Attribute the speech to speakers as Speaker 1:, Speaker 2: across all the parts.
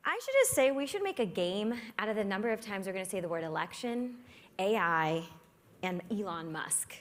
Speaker 1: I should just say we should make a game out of the number of times we're going to say the word election, AI, and Elon Musk.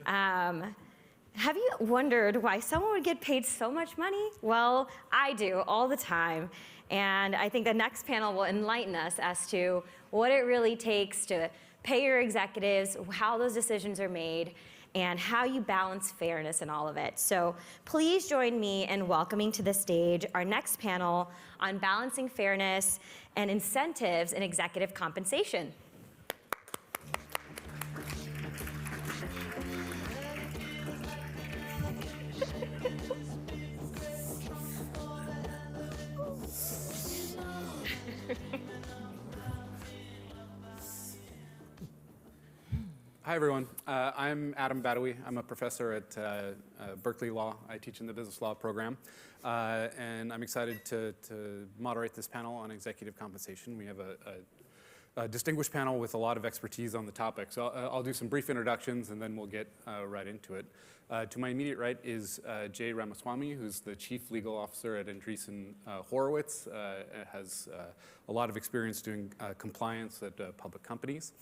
Speaker 1: Have you wondered why someone would get paid so much money? Well, I do all the time. And I think the next panel will enlighten us as to what it really takes to pay your executives, how those decisions are made, and how you balance fairness in all of it. So please join me in welcoming to the stage our next panel on balancing fairness and incentives in executive compensation.
Speaker 2: Hi, everyone. I'm Adam Badawi. I'm a professor at Berkeley Law. I teach in the business law program. And I'm excited to moderate this panel on executive compensation. We have a distinguished panel with a lot of expertise on the topic. So I'll do some brief introductions, and then we'll get right into it. To my immediate right is Jay Ramaswamy, who's the Chief Legal Officer at Andreessen Horowitz, has a lot of experience doing compliance at public companies.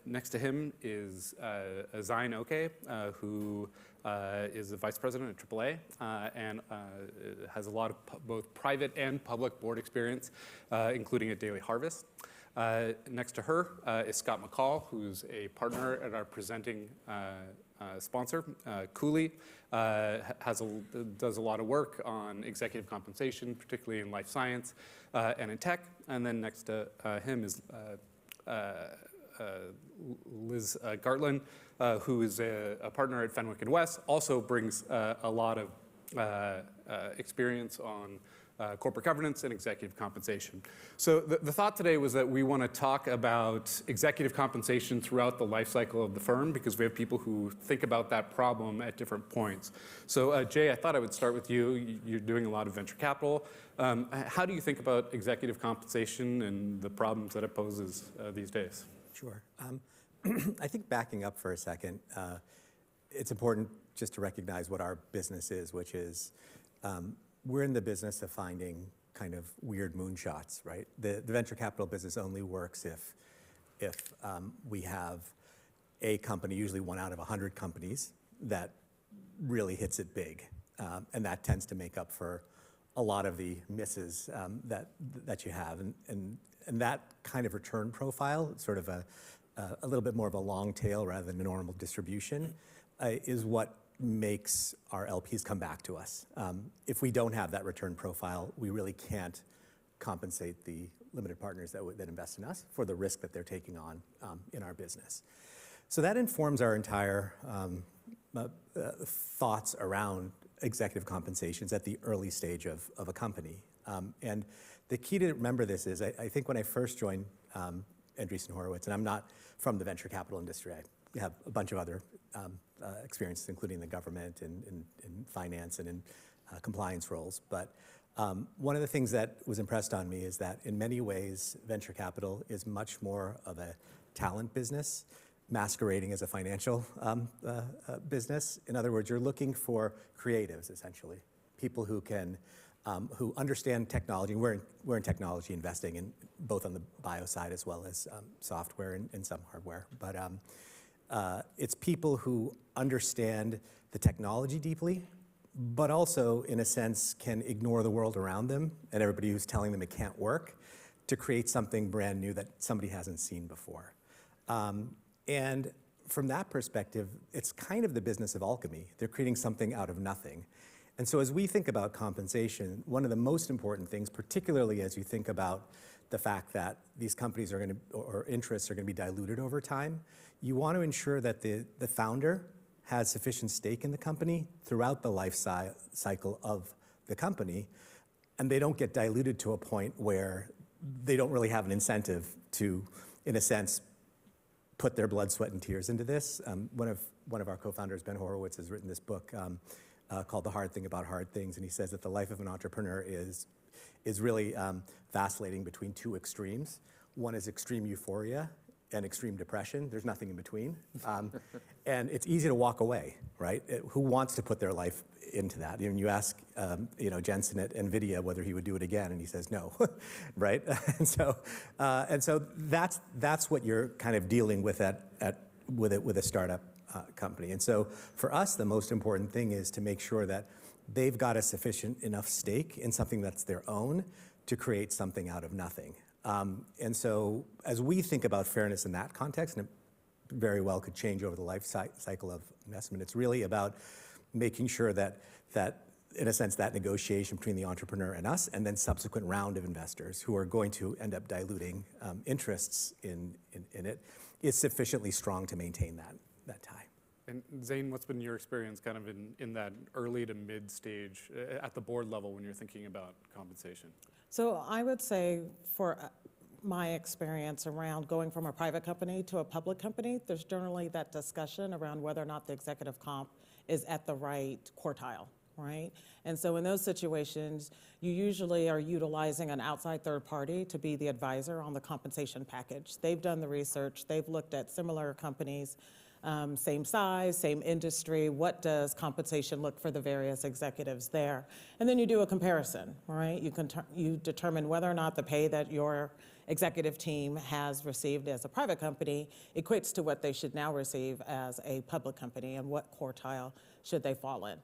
Speaker 2: Next to him is Zain Oke, who is the Vice President at AAA and has a lot of both private and public board experience, including at Daily Harvest. Next to her is Scott McCall, who's a partner at our presenting sponsor, Cooley. Does a lot of work on executive compensation, particularly in life science and in tech. And then next to him is Liz Gartland, who is a partner at Fenwick & West, also brings a lot of experience on corporate governance and executive compensation. So the thought today was that we want to talk about executive compensation throughout the life cycle of the firm, because we have people who think about that problem at different points. So Jay, I thought I would start with you. You're doing a lot of venture capital. How do you think about executive compensation and the problems that it poses these days?
Speaker 3: Sure. I think backing up for a second, it's important just to recognize what our business is, which is we're in the business of finding kind of weird moonshots, right? The venture capital business only works if we have a company, usually one out of 100 companies, that really hits it big. And that tends to make up for a lot of the misses that you have. And that kind of return profile, sort of a little bit more of a long tail rather than a normal distribution, is what makes our LPs come back to us. If we don't have that return profile, we really can't compensate the limited partners that invest in us for the risk that they're taking on in our business. So that informs our entire thoughts around executive compensations at the early stage of a company. And the key to remember this is, I think when I first joined Andreessen Horowitz, and I'm not from the venture capital industry, I have a bunch of other experiences, including the government and in finance and in compliance roles. But one of the things that was impressed on me is that in many ways, venture capital is much more of a talent business, masquerading as a financial business. In other words, you're looking for creatives, essentially, people who can who understand technology. We're in technology investing, in both on the bio side as well as software and some hardware. But it's people who understand the technology deeply, but also, in a sense, can ignore the world around them and everybody who's telling them it can't work to create something brand new that somebody hasn't seen before. And from that perspective, it's kind of the business of alchemy. They're creating something out of nothing. And so as we think about compensation, one of the most important things, particularly as you think about the fact that these companies are going to, or interests are going to be diluted over time, you want to ensure that the founder has sufficient stake in the company throughout the life cycle of the company, and they don't get diluted to a point where they don't really have an incentive to, in a sense, put their blood, sweat, and tears into this. One of our co-founders, Ben Horowitz, has written this book called The Hard Thing About Hard Things, and he says that the life of an entrepreneur is really vacillating between two extremes. One is extreme euphoria, and extreme depression. There's nothing in between. And it's easy to walk away, right? Who wants to put their life into that? You ask, Jensen at NVIDIA whether he would do it again, and he says no, right? And so that's what you're kind of dealing with with a startup company. And so for us, the most important thing is to make sure that they've got a sufficient enough stake in something that's their own to create something out of nothing. And so as we think about fairness in that context, and it very well could change over the life cycle of investment, it's really about making sure that in a sense, that negotiation between the entrepreneur and us, and then subsequent round of investors who are going to end up diluting interests in it, is sufficiently strong to maintain that tie.
Speaker 2: And Zane, what's been your experience kind of in that early to mid stage at the board level when you're thinking about compensation?
Speaker 4: So I would say for my experience around going from a private company to a public company, there's generally that discussion around whether or not the executive comp is at the right quartile, right? And so in those situations, you usually are utilizing an outside third party to be the advisor on the compensation package. They've done the research, they've looked at similar companies, same size, same industry, what does compensation look for the various executives there? And then you do a comparison, right? You determine whether or not the pay that your executive team has received as a private company equates to what they should now receive as a public company, and what quartile should they fall in.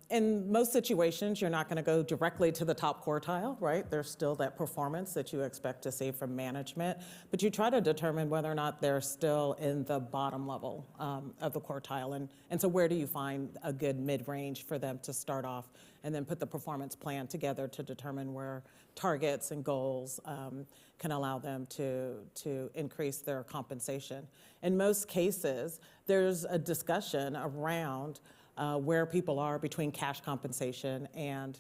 Speaker 4: In most situations, you're not going to go directly to the top quartile, right? There's still that performance that you expect to see from management, but you try to determine whether or not they're still in the bottom level of the quartile. And so where do you find a good mid-range for them to start off, and then put the performance plan together to determine where targets and goals can allow them to increase their compensation. In most cases, there's a discussion around where people are between cash compensation and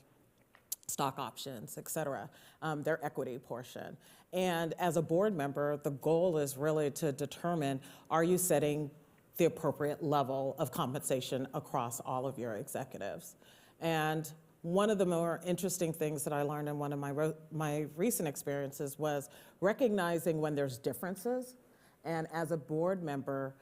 Speaker 4: stock options, et cetera, their equity portion. And as a board member, the goal is really to determine, are you setting the appropriate level of compensation across all of your executives? And one of the more interesting things that I learned in one of my recent experiences was recognizing when there's differences, and as a board member,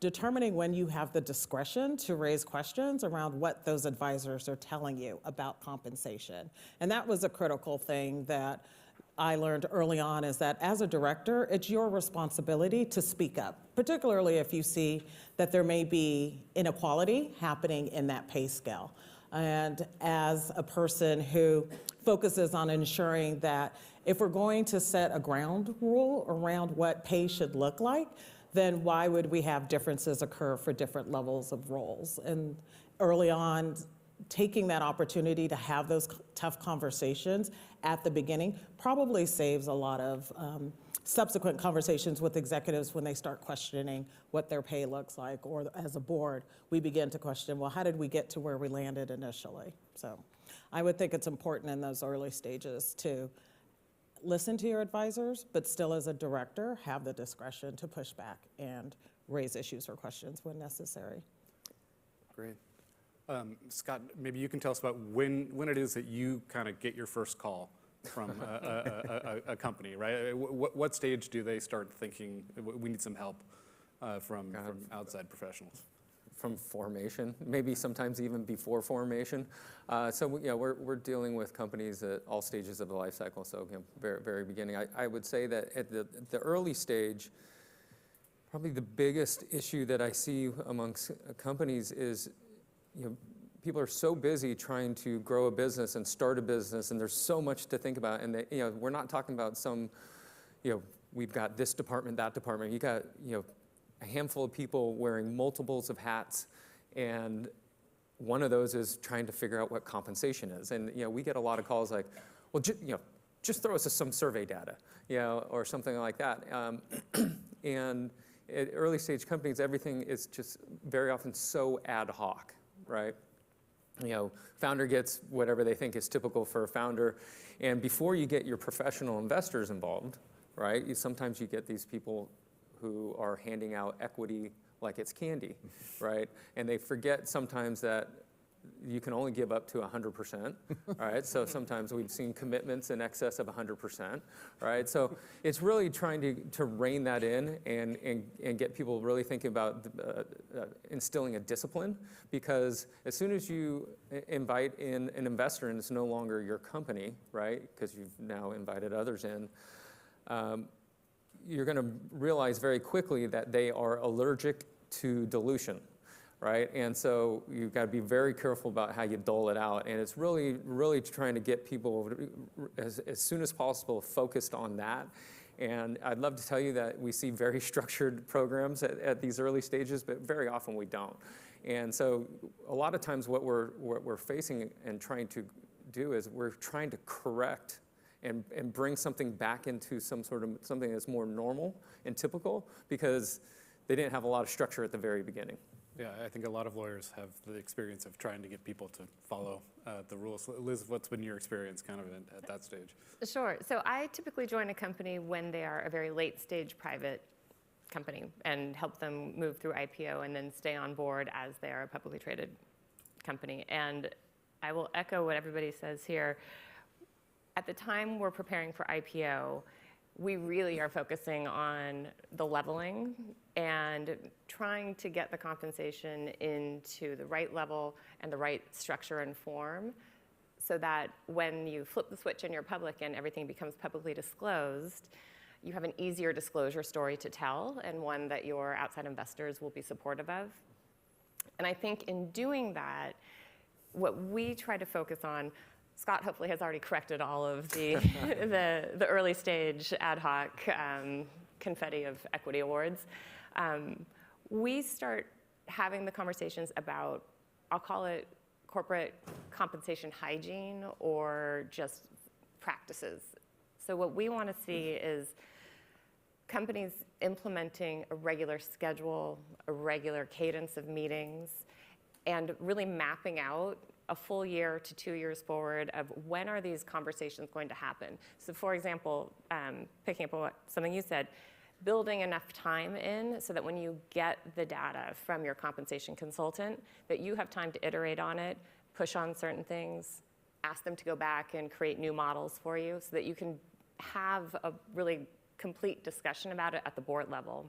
Speaker 4: determining when you have the discretion to raise questions around what those advisors are telling you about compensation. And that was a critical thing that I learned early on, is that as a director, it's your responsibility to speak up, particularly if you see that there may be inequality happening in that pay scale. And as a person who focuses on ensuring that if we're going to set a ground rule around what pay should look like, then why would we have differences occur for different levels of roles? And early on, taking that opportunity to have those tough conversations at the beginning probably saves a lot of subsequent conversations with executives when they start questioning what their pay looks like, or as a board, we begin to question, well, how did we get to where we landed initially? So I would think it's important in those early stages to listen to your advisors, but still as a director, have the discretion to push back and raise issues or questions when necessary.
Speaker 2: Great. Scott, maybe you can tell us about when it is that you kind of get your first call from a company, right? What stage do they start thinking, we need some help from outside professionals?
Speaker 5: From formation, maybe sometimes even before formation. We're dealing with companies at all stages of the life cycle. So very, very beginning. I would say that at the early stage, probably the biggest issue that I see amongst companies is, people are so busy trying to grow a business and start a business, and there's so much to think about. And we're not talking about some, we've got this department, that department. You got, a handful of people wearing multiples of hats, and one of those is trying to figure out what compensation is. And we get a lot of calls like, well, just throw us some survey data, or something like that. And at early stage companies, everything is just very often so ad hoc, right? Founder gets whatever they think is typical for a founder, and before you get your professional investors involved, right? Sometimes you get these people who are handing out equity like it's candy, right? And they forget sometimes that, you can only give up to 100%, all right? So sometimes we've seen commitments in excess of 100%, right? So it's really trying to rein that in and get people really thinking about instilling a discipline, because as soon as you invite in an investor and it's no longer your company, right, because you've now invited others in, you're going to realize very quickly that they are allergic to dilution, right? And so you've got to be very careful about how you dole it out. And it's really, really trying to get people as soon as possible focused on that. And I'd love to tell you that we see very structured programs at these early stages, but very often we don't. And so a lot of times what we're facing and trying to do is we're trying to correct and bring something back into something that's more normal and typical, because they didn't have a lot of structure at the very beginning.
Speaker 2: Yeah, I think a lot of lawyers have the experience of trying to get people to follow the rules. Liz, what's been your experience kind of at that stage?
Speaker 6: Sure. So I typically join a company when they are a very late stage private company and help them move through IPO and then stay on board as they are a publicly traded company. And I will echo what everybody says here. At the time we're preparing for IPO, we really are focusing on the leveling and trying to get the compensation into the right level and the right structure and form, so that when you flip the switch and you're public and everything becomes publicly disclosed, you have an easier disclosure story to tell, and one that your outside investors will be supportive of. And I think in doing that, what we try to focus on, Scott hopefully has already corrected all of the the early stage ad hoc confetti of equity awards. We start having the conversations about, I'll call it corporate compensation hygiene or just practices. So what we want to see is companies implementing a regular schedule, a regular cadence of meetings, and really mapping out a full year to 2 years forward of when are these conversations going to happen. So for example, picking up on something you said, building enough time in so that when you get the data from your compensation consultant, that you have time to iterate on it, push on certain things, ask them to go back and create new models for you so that you can have a really complete discussion about it at the board level.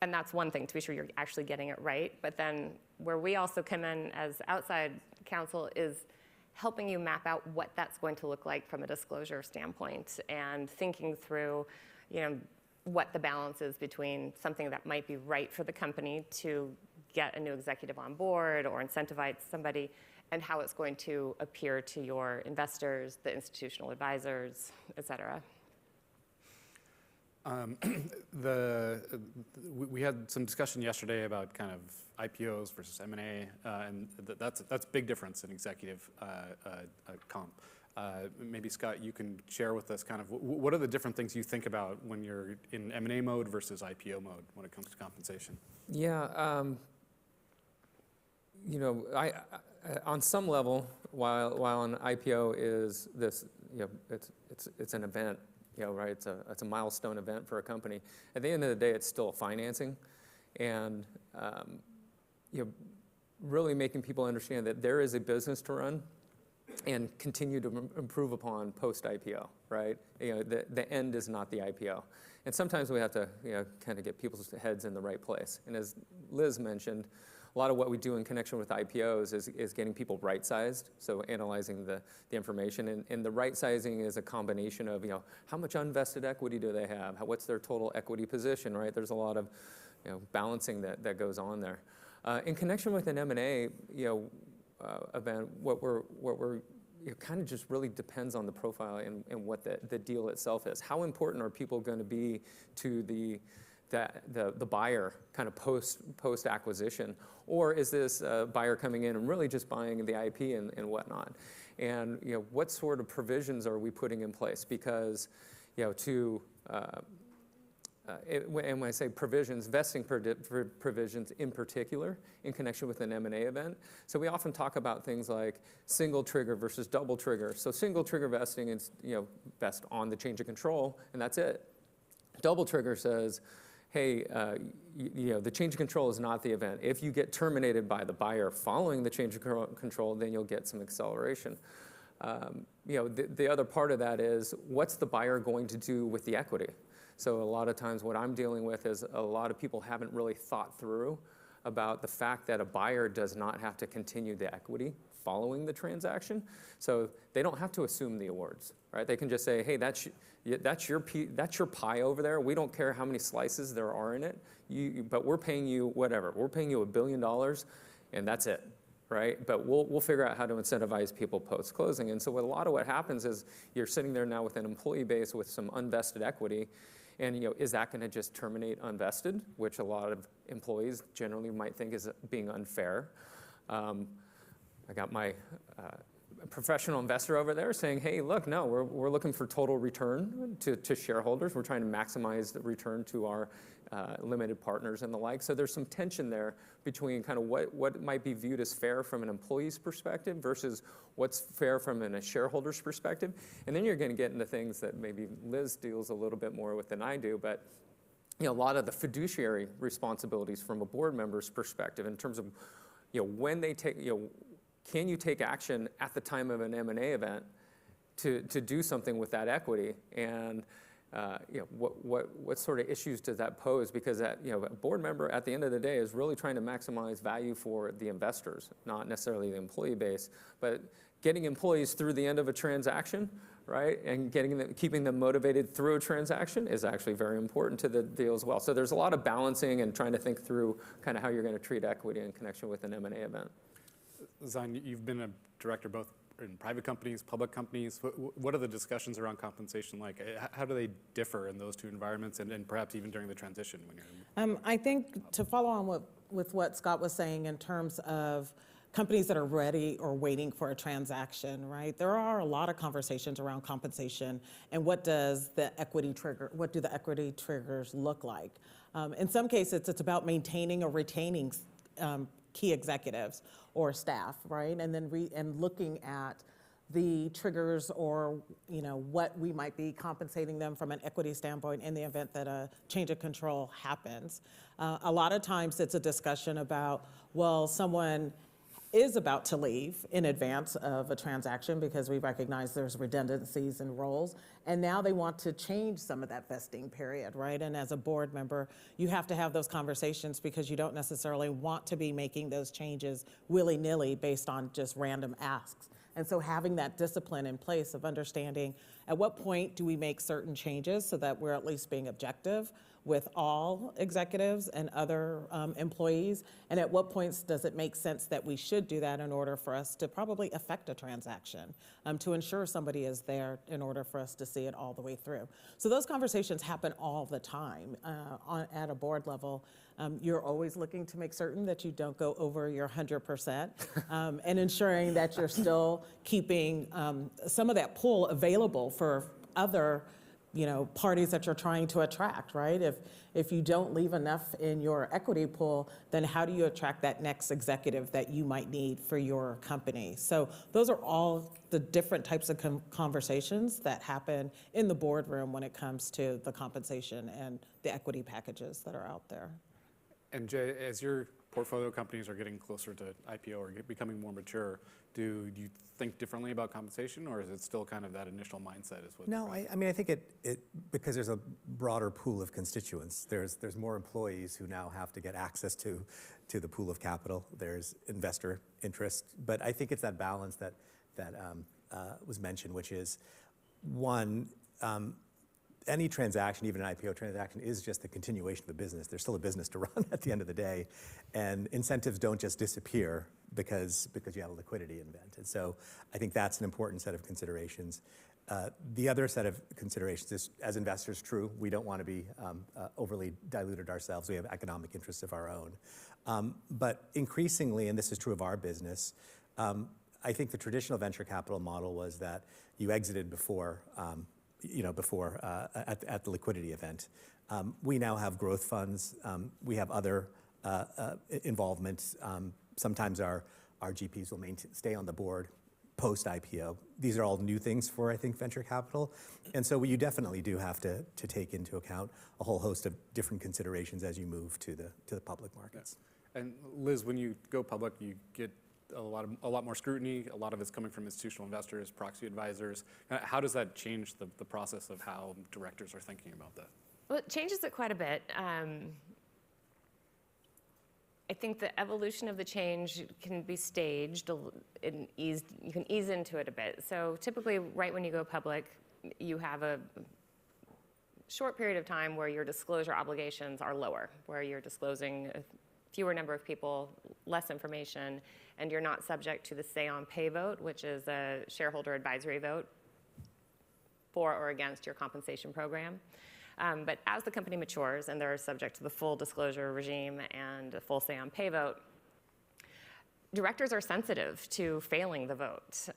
Speaker 6: And that's one thing, to be sure you're actually getting it right. But then where we also come in as outside counsel is helping you map out what that's going to look like from a disclosure standpoint, and thinking through, what the balance is between something that might be right for the company to get a new executive on board or incentivize somebody, and how it's going to appear to your investors, the institutional advisors, et cetera.
Speaker 2: We had some discussion yesterday about kind of IPOs versus M&A, and that's a big difference in executive comp. Maybe Scott, you can share with us kind of what are the different things you think about when you're in M&A mode versus IPO mode when it comes to compensation?
Speaker 5: Yeah, I on some level, while an IPO is this, it's an event. Right? It's a milestone event for a company. At the end of the day, it's still financing, and really making people understand that there is a business to run and continue to improve upon post-IPO. Right? The end is not the IPO, and sometimes we have to kind of get people's heads in the right place. And as Liz mentioned, a lot of what we do in connection with IPOs is getting people right-sized, so analyzing the information. And the right-sizing is a combination of, how much unvested equity do they have? What's their total equity position, right? There's a lot of, balancing that goes on there. In connection with an M&A, event, what we're it kind of just really depends on the profile and what the deal itself is. How important are people going to be to the buyer kind of post acquisition, or is this buyer coming in and really just buying the IP and whatnot? And what sort of provisions are we putting in place? Because and when I say provisions, vesting provisions in particular in connection with an M&A event. So we often talk about things like single trigger versus double trigger. So single trigger vesting is vest on the change of control, and that's it. Double trigger says, hey, the change of control is not the event. If you get terminated by the buyer following the change of control, then you'll get some acceleration. The other part of that is, what's the buyer going to do with the equity? So a lot of times what I'm dealing with is a lot of people haven't really thought through about the fact that a buyer does not have to continue the equity following the transaction. So they don't have to assume the awards, right? They can just say, hey, that's your pie over there. We don't care how many slices there are in it, but we're paying you whatever. We're paying you $1 billion, and that's it, right? But we'll figure out how to incentivize people post-closing. And so a lot of what happens is you're sitting there now with an employee base with some unvested equity, and is that going to just terminate unvested, which a lot of employees generally might think is being unfair. I got my professional investor over there saying, hey, look, no, we're looking for total return to shareholders. We're trying to maximize the return to our limited partners and the like. So there's some tension there between kind of what might be viewed as fair from an employee's perspective versus what's fair from a shareholder's perspective. And then you're going to get into things that maybe Liz deals a little bit more with than I do, but a lot of the fiduciary responsibilities from a board member's perspective in terms of when they take, can you take action at the time of an M&A event to do something with that equity? And what sort of issues does that pose? Because a board member at the end of the day is really trying to maximize value for the investors, not necessarily the employee base, but getting employees through the end of a transaction, right? And keeping them motivated through a transaction is actually very important to the deal as well. So there's a lot of balancing and trying to think through kind of how you're going to treat equity in connection with an M&A event.
Speaker 2: Zan, you've been a director both in private companies, public companies. What are the discussions around compensation like? How do they differ in those two environments, and perhaps even during the transition when you're
Speaker 4: I think to follow on with what Scott was saying in terms of companies that are ready or waiting for a transaction, right? There are a lot of conversations around compensation and what do the equity triggers look like? In some cases, it's about maintaining or retaining key executives or staff, right? And then looking at the triggers or what we might be compensating them from an equity standpoint in the event that a change of control happens. A lot of times it's a discussion about, well, someone is about to leave in advance of a transaction because we recognize there's redundancies in roles, and now they want to change some of that vesting period, right? And as a board member, you have to have those conversations because you don't necessarily want to be making those changes willy-nilly based on just random asks. And so having that discipline in place of understanding at what point do we make certain changes so that we're at least being objective with all executives and other employees, and at what points does it make sense that we should do that in order for us to probably affect a transaction, to ensure somebody is there in order for us to see it all the way through. So those conversations happen all the time at a board level. You're always looking to make certain that you don't go over your 100% and ensuring that you're still keeping some of that pool available for other parties that you're trying to attract, right? If you don't leave enough in your equity pool, then how do you attract that next executive that you might need for your company? So those are all the different types of conversations that happen in the boardroom when it comes to the compensation and the equity packages that are out there.
Speaker 2: And Jay, as your portfolio companies are getting closer to IPO or becoming more mature, do you think differently about compensation, or is it still kind of that initial mindset?
Speaker 3: No, I mean, I think it because there's a broader pool of constituents. There's more employees who now have to get access to the pool of capital. There's investor interest, but I think it's that balance that was mentioned, which is one. Any transaction, even an IPO transaction, is just the continuation of a business. There's still a business to run at the end of the day, and incentives don't just disappear because you have a liquidity event. And so I think that's an important set of considerations. The other set of considerations is, as investors, true, we don't want to be overly diluted ourselves. We have economic interests of our own. But increasingly, and this is true of our business, I think the traditional venture capital model was that you exited before at the liquidity event. We now have growth funds. We have other involvement. Sometimes our GPs will stay on the board post-IPO. These are all new things for, I think, venture capital. And so you definitely do have to take into account a whole host of different considerations as you move to the public markets.
Speaker 2: And Liz, when you go public, you get a lot more scrutiny. A lot of it's coming from institutional investors, proxy advisors. How does that change the process of how directors are thinking about that?
Speaker 6: Well, it changes it quite a bit. I think the evolution of the change can be staged and eased. You can ease into it a bit. So typically, right when you go public, you have a short period of time where your disclosure obligations are lower, where you're disclosing a fewer number of people, less information, and you're not subject to the say-on-pay vote, which is a shareholder advisory vote for or against your compensation program. But as the company matures and they're subject to the full disclosure regime and a full say-on-pay vote, directors are sensitive to failing the vote.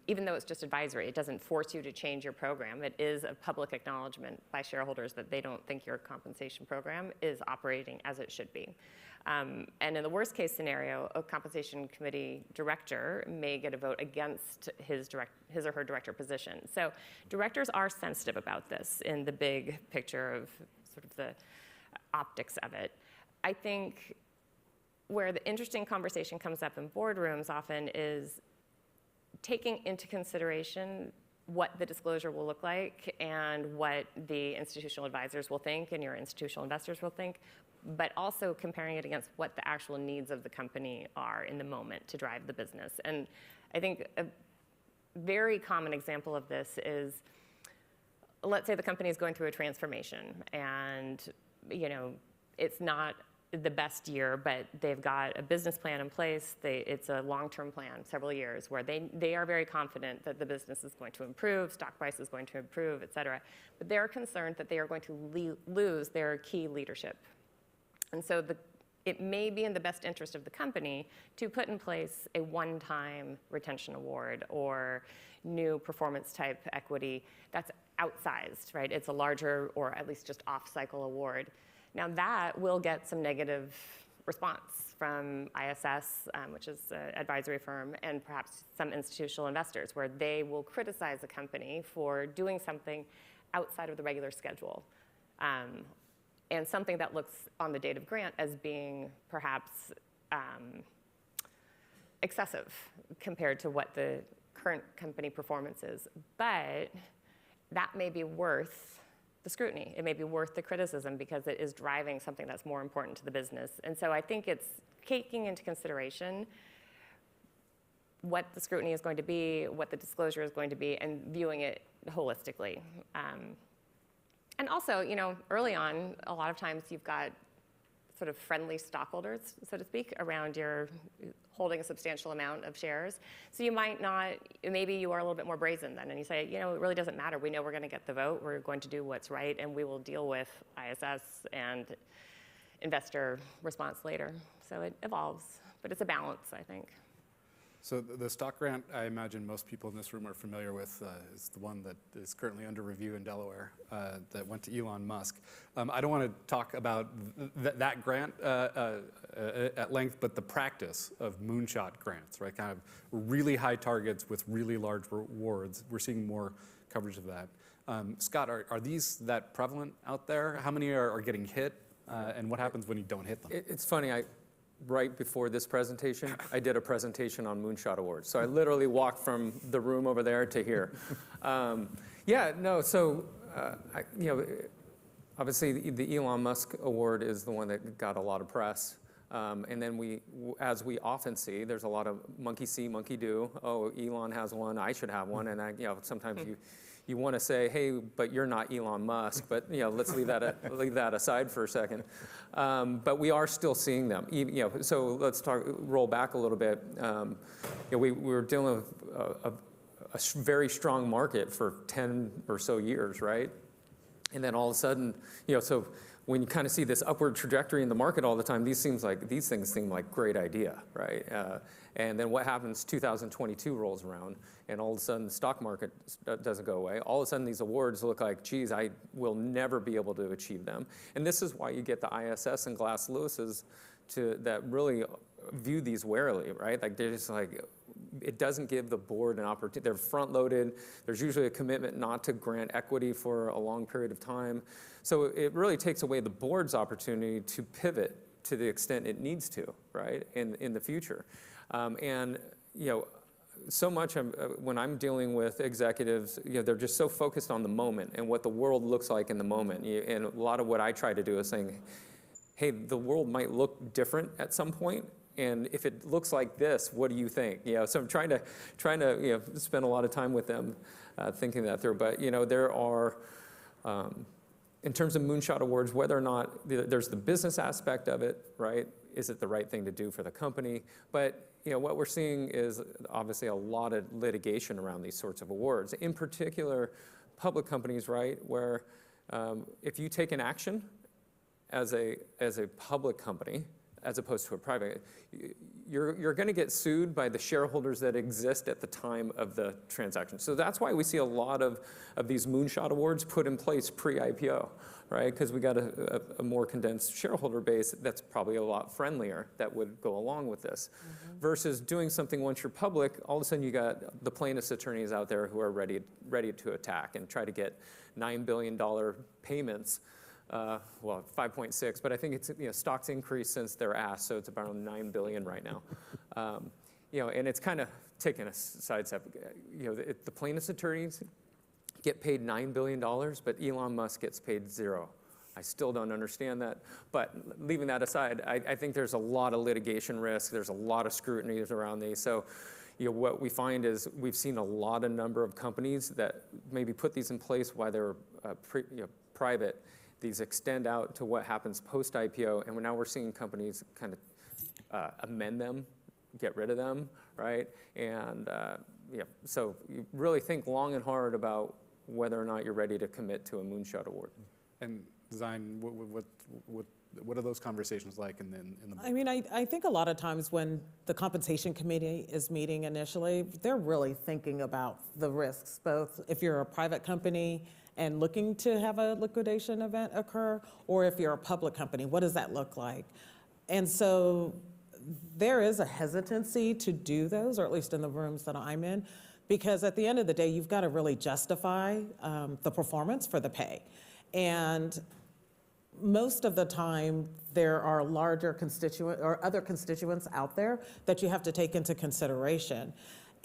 Speaker 6: Even though it's just advisory, it doesn't force you to change your program. It is a public acknowledgement by shareholders that they don't think your compensation program is operating as it should be. And in the worst case scenario, a compensation committee director may get a vote against his or her director position. So directors are sensitive about this in the big picture of sort of the optics of it. I think where the interesting conversation comes up in boardrooms often is taking into consideration what the disclosure will look like and what the institutional advisors will think and your institutional investors will think, but also comparing it against what the actual needs of the company are in the moment to drive the business. And I think a very common example of this is, let's say the company is going through a transformation and, it's not the best year, but they've got a business plan in place. It's a long-term plan, several years, where they are very confident that the business is going to improve, stock price is going to improve, et cetera. But they're concerned that they are going to lose their key leadership. And so it may be in the best interest of the company to put in place a one-time retention award or new performance-type equity that's outsized, right? It's a larger or at least just off-cycle award. Now that will get some negative response from ISS, which is an advisory firm, and perhaps some institutional investors, where they will criticize the company for doing something outside of the regular schedule. And something that looks on the date of grant as being perhaps excessive compared to what the current company performance is. But that may be worth the scrutiny. It may be worth the criticism because it is driving something that's more important to the business. And so I think it's taking into consideration what the scrutiny is going to be, what the disclosure is going to be, and viewing it holistically. And also, early on, a lot of times you've got sort of friendly stockholders, so to speak, around your holding a substantial amount of shares. So you might not, maybe you are a little bit more brazen then, and you say, it really doesn't matter. We know we're going to get the vote. We're going to do what's right, and we will deal with ISS and investor response later. So it evolves, but it's a balance, I think.
Speaker 2: So the stock grant, I imagine most people in this room are familiar with, is the one that is currently under review in Delaware that went to Elon Musk. I don't want to talk about that grant at length, but the practice of moonshot grants, right? Kind of really high targets with really large rewards. We're seeing more coverage of that. Scott, are these that prevalent out there? How many are getting hit? And what happens when you don't hit them?
Speaker 5: It's funny, right before this presentation, I did a presentation on Moonshot Awards. So I literally walked from the room over there to here. Obviously the Elon Musk Award is the one that got a lot of press. And then as we often see, there's a lot of monkey see, monkey do. Oh, Elon has one, I should have one. And sometimes you want to say, hey, but you're not Elon Musk. But let's leave that aside for a second. But we are still seeing them. So let's roll back a little bit. We were dealing with a very strong market for 10 or so years, right? And then all of a sudden, so when you kind of see this upward trajectory in the market all the time, these things seem like great idea, right? And then what happens? 2022 rolls around, and all of a sudden the stock market doesn't go away. All of a sudden these awards look like, geez, I will never be able to achieve them. And this is why you get the ISS and Glass Lewis's that really view these warily, right? Like they're just like, it doesn't give the board an opportunity. They're front-loaded. There's usually a commitment not to grant equity for a long period of time. So it really takes away the board's opportunity to pivot to the extent it needs to, right, in the future. And, you know, so much when I'm dealing with executives, you know, they're just so focused on the moment and what the world looks like in the moment. And a lot of what I try to do is saying, hey, the world might look different at some point, and if it looks like this, what do you think? You know, so I'm trying to you know, spend a lot of time with them thinking that through. But you know, there are, in terms of Moonshot Awards, whether or not there's the business aspect of it, right? Is it the right thing to do for the company? But you know, what we're seeing is obviously a lot of litigation around these sorts of awards. In particular, public companies, right, where if you take an action as a public company, as opposed to a private, you're going to get sued by the shareholders that exist at the time of the transaction. So that's why we see a lot of these Moonshot Awards put in place pre-IPO, right? Because we got a more condensed shareholder base that's probably a lot friendlier that would go along with this. Versus doing something once you're public, all of a sudden you got the plaintiff's attorneys out there who are ready to attack and try to get $9 billion payments. Well, 5.6, but I think it's, you know, stocks increased since their ask, so it's about 9 billion right now. You know, and it's kind of taken a sidestep. You know, the plaintiff's attorneys get paid $9 billion, but Elon Musk gets paid $0. I still don't understand that. But leaving that aside, I think there's a lot of litigation risk. There's a lot of scrutiny around these. So, you know, what we find is we've seen a lot of number of companies that maybe put these in place while they're private. These extend out to what happens post-IPO, and now we're seeing companies kind of amend them, get rid of them, right? And yeah, so you really think long and hard about whether or not you're ready to commit to a Moonshot Award.
Speaker 2: And design, what are those conversations like in the
Speaker 4: I mean, I think a lot of times when the compensation committee is meeting initially, they're really thinking about the risks, both if you're a private company and looking to have a liquidation event occur, or if you're a public company, what does that look like? And so there is a hesitancy to do those, or at least in the rooms that I'm in, because at the end of the day, you've got to really justify the performance for the pay. And most of the time, there are larger constituent or other constituents out there that you have to take into consideration.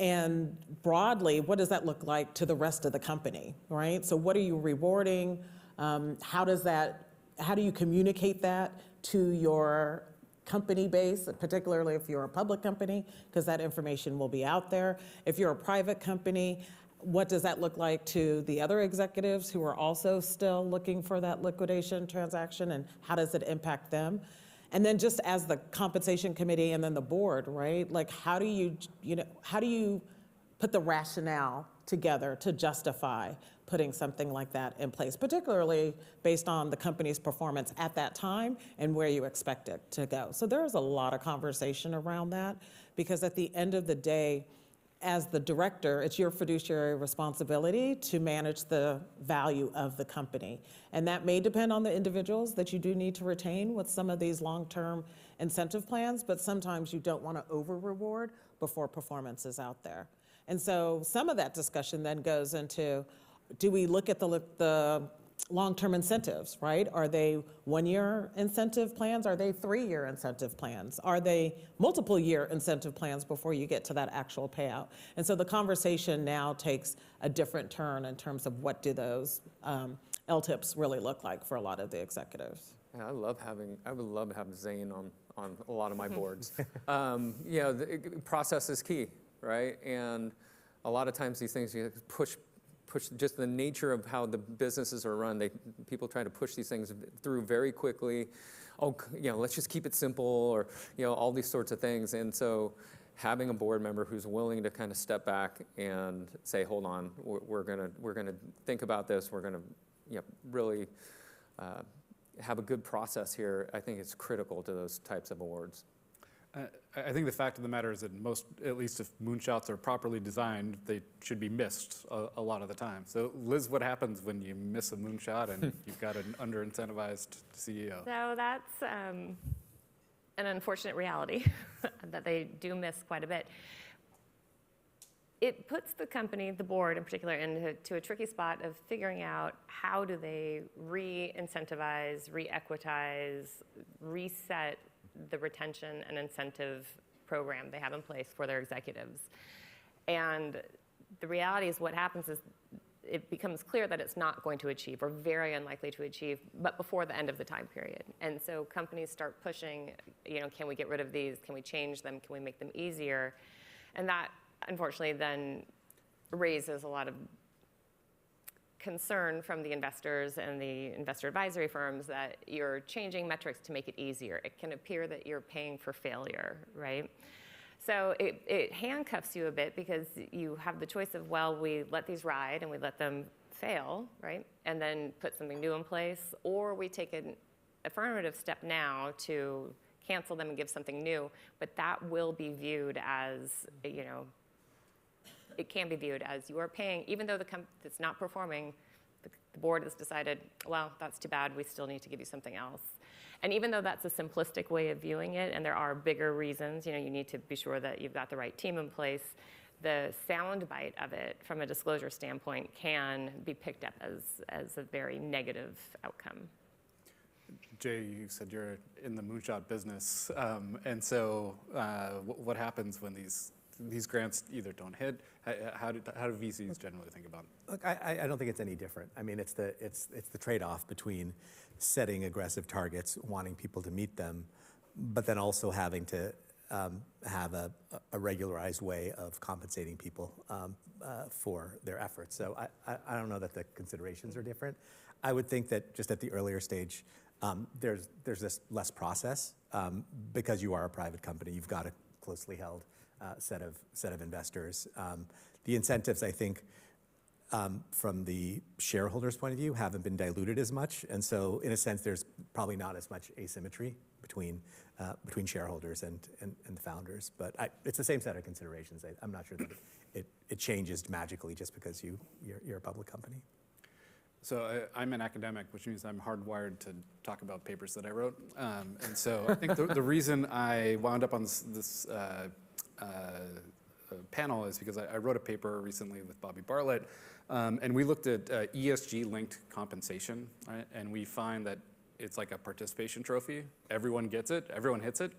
Speaker 4: And broadly, what does that look like to the rest of the company, right? So what are you rewarding? How do you communicate that to your company base, particularly if you're a public company, because that information will be out there. If you're a private company, what does that look like to the other executives who are also still looking for that liquidation transaction, and how does it impact them? And then just as the compensation committee and then the board, right? Like how do you put the rationale together to justify putting something like that in place, particularly based on the company's performance at that time and where you expect it to go? So there's a lot of conversation around that, because at the end of the day, as the director, it's your fiduciary responsibility to manage the value of the company. And that may depend on the individuals that you do need to retain with some of these long-term incentive plans, but sometimes you don't want to over-reward before performance is out there. And so some of that discussion then goes into, do we look at the long-term incentives, right? Are they one-year incentive plans? Are they 3-year incentive plans? Are they multiple-year incentive plans before you get to that actual payout? And so the conversation now takes a different turn in terms of what do those LTIPs really look like for a lot of the executives.
Speaker 5: Yeah, I would love to have Zane on a lot of my boards. You know, the process is key, right? And a lot of times these things you push just the nature of how the businesses are run. People try to push these things through very quickly. Oh, you know, let's just keep it simple, or you know, all these sorts of things. And so, having a board member who's willing to kind of step back and say, "Hold on, we're gonna think about this. We're gonna, you know, really have a good process here." I think it's critical to those types of awards.
Speaker 2: I think the fact of the matter is that most, at least if moonshots are properly designed, they should be missed a lot of the time. So Liz, what happens when you miss a moonshot and you've got an under-incentivized CEO?
Speaker 6: So that's an unfortunate reality that they do miss quite a bit. it puts the company, the board in particular, into a tricky spot of figuring out how do they re-incentivize, re-equitize, reset the retention and incentive program they have in place for their executives. And the reality is what happens is it becomes clear that it's not going to achieve or very unlikely to achieve, but before the end of the time period. And so companies start pushing, can we get rid of these? Can we change them? Can we make them easier? And that, unfortunately, then raises a lot of concern from the investors and the investor advisory firms that you're changing metrics to make it easier. It can appear that you're paying for failure, right? So it handcuffs you a bit because you have the choice of, well, we let these ride and we let them fail, right? And then put something new in place, or we take an affirmative step now to cancel them and give something new, but that will be viewed as, it can be viewed as you are paying, even though it's not performing, the board has decided, well, that's too bad, we still need to give you something else. And even though that's a simplistic way of viewing it, and there are bigger reasons, you need to be sure that you've got the right team in place, the sound bite of it from a disclosure standpoint can be picked up as a very negative outcome.
Speaker 2: Jay, you said you're in the moonshot business, and so what happens when these grants either don't hit? How do VCs generally think about it?
Speaker 3: Look, I don't think it's any different. I mean, it's the trade-off between setting aggressive targets, wanting people to meet them, but then also having to have a regularized way of compensating people for their efforts. So I don't know that the considerations are different. I would think that just at the earlier stage, there's this less process because you are a private company. You've got a closely held set of investors. The incentives, I think, from the shareholders' point of view, haven't been diluted as much, and so in a sense, there's probably not as much asymmetry between shareholders and the founders. But it's the same set of considerations. I'm not sure that it changes magically just because you're a public company.
Speaker 2: So I'm an academic, which means I'm hardwired to talk about papers that I wrote. And so I think the reason I wound up on this panel is because I wrote a paper recently with Bobby Bartlett, and we looked at ESG-linked compensation, right? And we find that it's like a participation trophy. Everyone gets it, everyone hits it.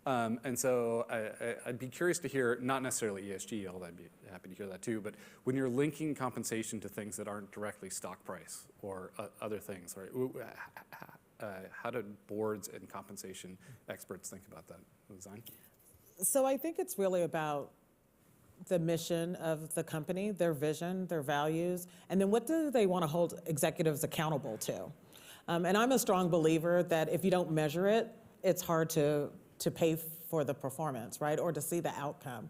Speaker 2: And so I'd be curious to hear, not necessarily ESG, although I'd be happy to hear that too, but when you're linking compensation to things that aren't directly stock price or other things, right? How do boards and compensation experts think about that design?
Speaker 4: So I think it's really about the mission of the company, their vision, their values, and then what do they want to hold executives accountable to? And I'm a strong believer that if you don't measure it, it's hard to pay for the performance, right? Or to see the outcome.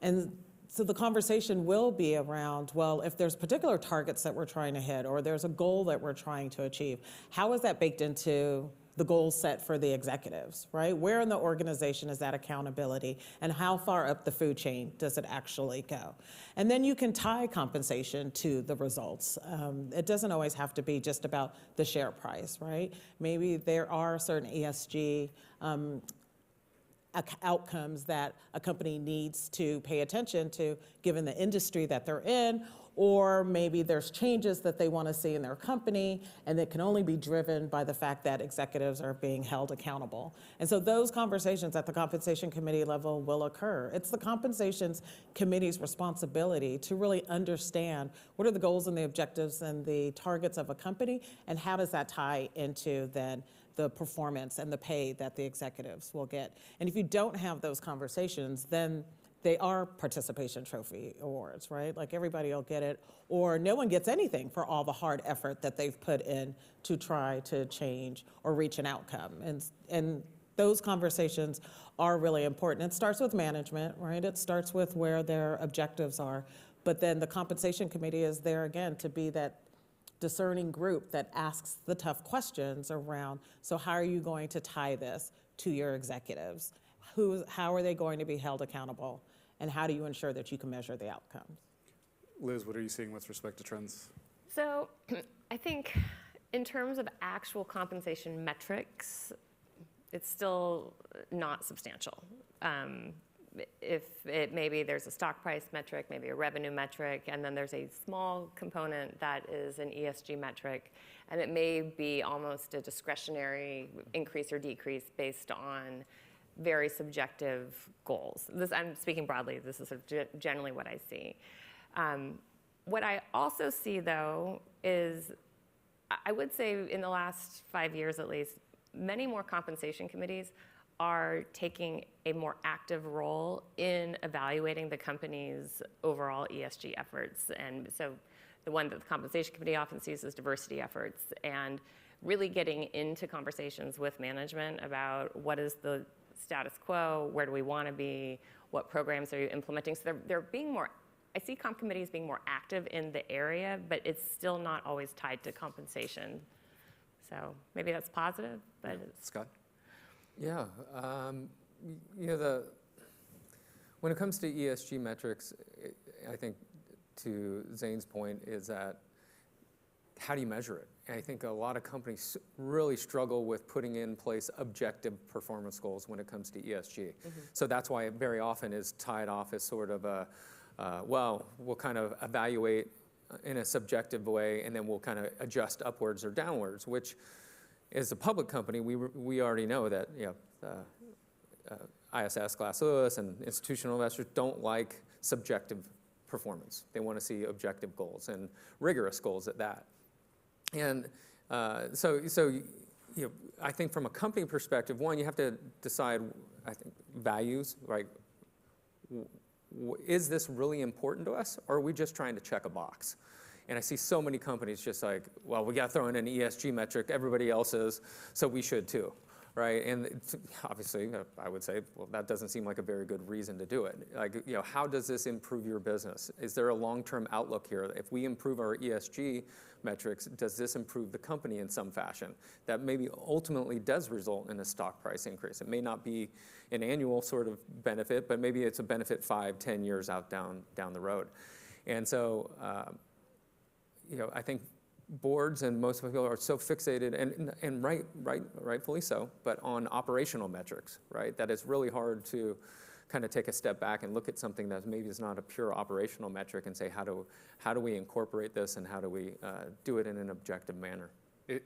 Speaker 4: And so the conversation will be around, well, if there's particular targets that we're trying to hit, or there's a goal that we're trying to achieve, how is that baked into the goals set for the executives, right? Where in the organization is that accountability, and how far up the food chain does it actually go? And then you can tie compensation to the results. It doesn't always have to be just about the share price, right? Maybe there are certain ESG outcomes that a company needs to pay attention to given the industry that they're in, or maybe there's changes that they want to see in their company, and that can only be driven by the fact that executives are being held accountable. And so those conversations at the compensation committee level will occur. It's the compensation committee's responsibility to really understand what are the goals and the objectives and the targets of a company, and how does that tie into then the performance and the pay that the executives will get. And if you don't have those conversations, then they are participation trophy awards, right? Like everybody will get it, or no one gets anything for all the hard effort that they've put in to try to change or reach an outcome. And those conversations are really important. It starts with management, right? It starts with where their objectives are, but then the compensation committee is there again to be that discerning group that asks the tough questions around, so how are you going to tie this to your executives? How are they going to be held accountable? And how do you ensure that you can measure the outcomes?
Speaker 2: Liz, what are you seeing with respect to trends?
Speaker 6: So I think in terms of actual compensation metrics, it's still not substantial. if it maybe there's a stock price metric, maybe a revenue metric, and then there's a small component that is an ESG metric, and it may be almost a discretionary increase or decrease based on very subjective goals. I'm speaking broadly. This is sort of generally what I see. What I also see, though, is I would say in the last 5 years at least, many more compensation committees are taking a more active role in evaluating the company's overall ESG efforts. And so the one that the compensation committee often sees is diversity efforts, and really getting into conversations with management about what is the status quo, where do we want to be, what programs are you implementing. So they're being more, I see comp committees being more active in the area, but it's still not always tied to compensation. So maybe that's positive, but it's
Speaker 2: Scott?
Speaker 5: Yeah, when it comes to ESG metrics, I think to Zane's point is that how do you measure it? And I think a lot of companies really struggle with putting in place objective performance goals when it comes to ESG. So that's why it very often is tied off as sort of a, well, we'll kind of evaluate in a subjective way, and then we'll kind of adjust upwards or downwards, which as a public company, we already know that ISS, Glass Lewis, and institutional investors don't like subjective performance. They want to see objective goals and rigorous goals at that. And so I think from a company perspective, one, you have to decide, I think, values, right? Is this really important to us, or are we just trying to check a box? And I see so many companies just like, well, we got to throw in an ESG metric, everybody else is, so we should too, right? And obviously, I would say, well, that doesn't seem like a very good reason to do it. Like, how does this improve your business? Is there a long-term outlook here? If we improve our ESG metrics, does this improve the company in some fashion? That maybe ultimately does result in a stock price increase. It may not be an annual sort of benefit, but maybe it's a benefit 5, 10 years out down the road. And so, I think boards and most people are so fixated, and rightfully so, but on operational metrics, right? That it's really hard to kind of take a step back and look at something that maybe is not a pure operational metric and say, how do we incorporate this, and how do we do it in an objective manner?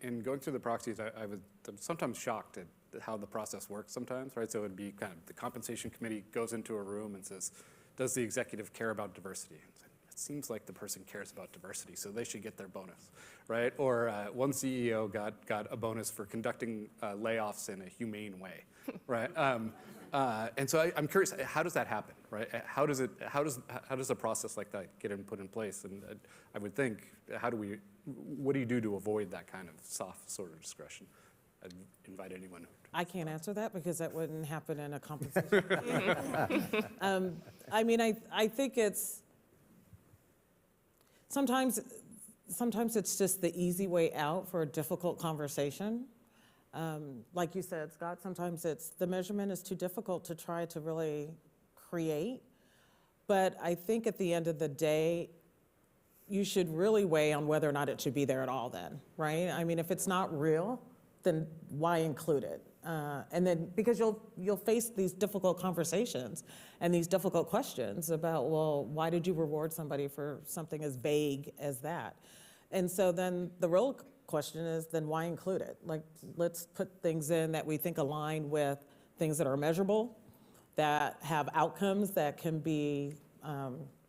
Speaker 2: In going through the proxies, I'm sometimes shocked at how the process works sometimes, right? So it would be kind of the compensation committee goes into a room and says, does the executive care about diversity? It seems like the person cares about diversity, so they should get their bonus, right? Or one CEO got a bonus for conducting layoffs in a humane way, right? And so I'm curious, how does that happen, right? How does a process like that get put in place? And I would think, what do you do to avoid that kind of soft sort of discretion? I'd invite anyone.
Speaker 4: I can't answer that because that wouldn't happen in a compensation committee. I mean, I think it's, sometimes it's just the easy way out for a difficult conversation. Like you said, Scott, sometimes the measurement is too difficult to try to really create. But I think at the end of the day, you should really weigh on whether or not it should be there at all then, right? I mean, if it's not real, then why include it? And then, because you'll face these difficult conversations and these difficult questions about, well, why did you reward somebody for something as vague as that? And so then the real question is, then why include it? Like, let's put things in that we think align with things that are measurable, that have outcomes that can be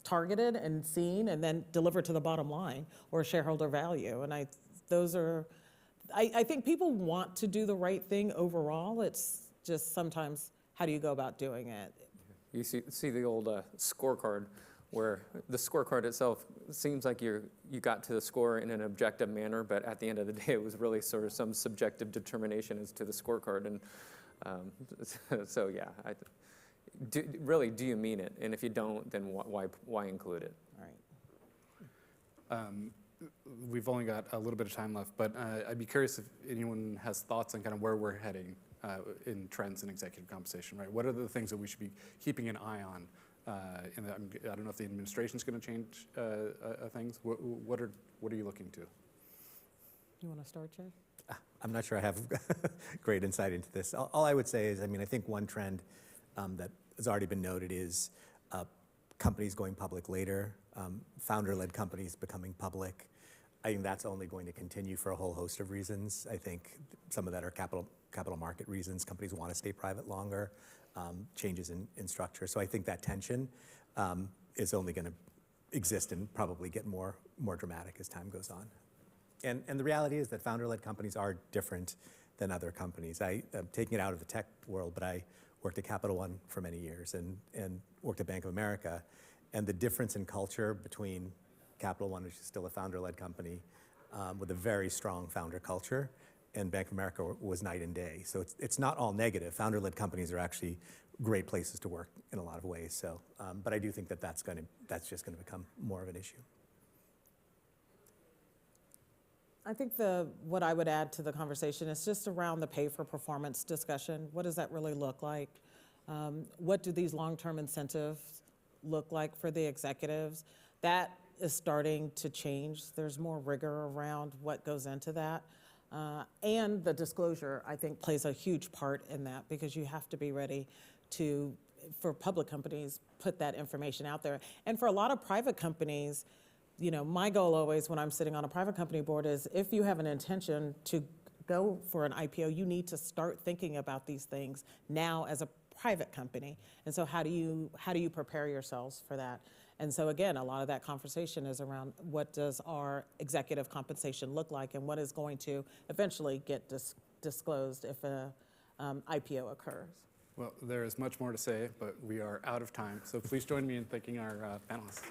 Speaker 4: targeted and seen and then delivered to the bottom line or shareholder value. And I think people want to do the right thing overall. It's just sometimes, how do you go about doing it?
Speaker 5: You see the old scorecard, where the scorecard itself seems like you got to the score in an objective manner, but at the end of the day, it was really sort of some subjective determination as to the scorecard. And so, yeah, do you mean it? And if you don't, then why include it?
Speaker 4: Right.
Speaker 2: We've only got a little bit of time left, but I'd be curious if anyone has thoughts on kind of where we're heading in trends in executive compensation, right? What are the things that we should be keeping an eye on? I don't know if the administration's going to change things. What are you looking to?
Speaker 4: You want to start, Jay?
Speaker 3: I'm not sure I have great insight into this. All I would say is, I mean, I think one trend that has already been noted, is companies going public later, founder-led companies becoming public. I think that's only going to continue for a whole host of reasons. I think some of that are capital market reasons. Companies want to stay private longer, changes in structure. So I think that tension is only going to exist and probably get more dramatic as time goes on. And the reality is that founder-led companies are different than other companies. I'm taking it out of the tech world, but I worked at Capital One for many years and worked at Bank of America. And the difference in culture between Capital One, which is still a founder-led company with a very strong founder culture, and Bank of America was night and day. So it's not all negative. Founder-led companies are actually great places to work in a lot of ways. So, but I do think that's just going to become more of an issue.
Speaker 4: I think what I would add to the conversation is just around the pay for performance discussion. What does that really look like? What do these long-term incentives look like for the executives? That is starting to change. There's more rigor around what goes into that. And the disclosure, I think, plays a huge part in that, because you have to be ready to, for public companies, put that information out there. And for a lot of private companies, you know, my goal always when I'm sitting on a private company board is, if you have an intention to go for an IPO, you need to start thinking about these things now as a private company. And so how do you prepare yourselves for that? And so again, a lot of that conversation is around, what does our executive compensation look like, and what is going to eventually get disclosed if a IPO occurs?
Speaker 2: Well, there is much more to say, but we are out of time. So please join me in thanking our panelists.